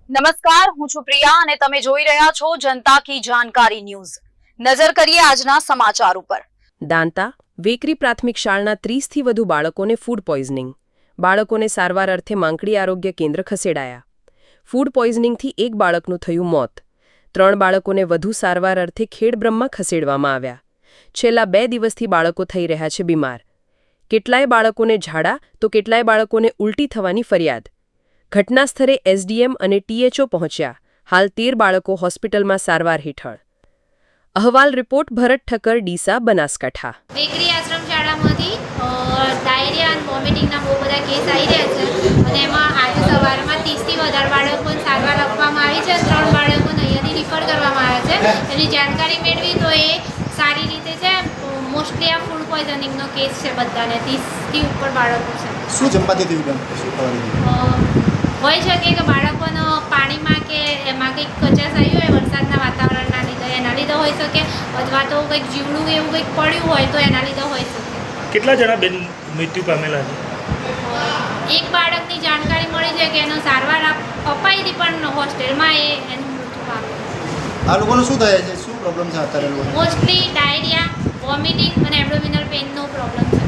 નમસ્કાર, હું છું પ્રિયા અને તમે જોઈ રહ્યા છો જનતા કી જાણકારી ન્યૂઝ। નજર કરીએ આજના સમાચાર ઉપર। દાંતા વેકરી પ્રાથમિક શાળાના 30થી વધુ બાળકોને ફૂડ પોઈઝનિંગ। બાળકોને સારવાર અર્થે માંકડી આરોગ્ય કેન્દ્ર ખસેડાયા। ફૂડ પોઈઝનિંગથી એક બાળકનું થયું મોત। 3 બાળકોને વધુ સારવાર અર્થે ખેડબ્રહ્મા ખસેડવામાં આવ્યા। છેલ્લા 2 દિવસથી બાળકો થઈ રહ્યા છે બીમાર। કેટલાય બાળકોને ઝાડા તો કેટલાય બાળકોને ઉલટી થવાની ફરિયાદ। ઘટના સ્થળે એસડીએમ અને ટીએચઓ પહોંચ્યા। હાલ 13 બાળકો હોસ્પિટલમાં સારવાર હેઠળ। અહેવાલ રિપોર્ટ ભરત ઠક્કર, ડીસા, બનાસકાંઠા। વેકરી આશ્રમ શાળામાંથી ડાયરિયા અને વોમિટિંગના બહુ બધા કેસ આવી રહ્યા છે અને એમાં આજે સવારમાં 30થી વધારે બાળકોને સારવાર આપવામાં આવી છે। 3 બાળકોને અહીંયાથી રિફર કરવામાં આવ્યા છે। એની જાણકારી મેળવી તો એ સારી રીતે છે। મોસ્ટલી આ ફૂડ પોઈઝનિંગનો કેસ છે બધાને, 30થી ઉપર બાળકો છે। શું જમવાથી થયું? હોઈ શકે કે બાળકોનો પાણીમાં કે એમાં કંઈક કચાશ આવી હોય વરસાદના વાતાવરણના લીધે, એના લીધે હોઈ શકે, અથવા તો કંઈક જીવડું એવું કંઈક પડ્યું હોય તો એના લીધે હોઈ શકે। કેટલા જણા બેન મૃત્યુ પામેલા છે? એક બાળકની જાણકારી મળી છે કે એનો સારવાર અપાઈ હતી પણ હોસ્ટેલમાં એનું મૃત્યુ પામ્યું। આ લોકોને શું થાય છે? શું પ્રોબ્લેમ છે અત્યારે? મોસ્ટલી ડાયરિયા, વોમિટિંગ અને એબ્ડોમિનલ પેઇનનો પ્રોબ્લેમ છે।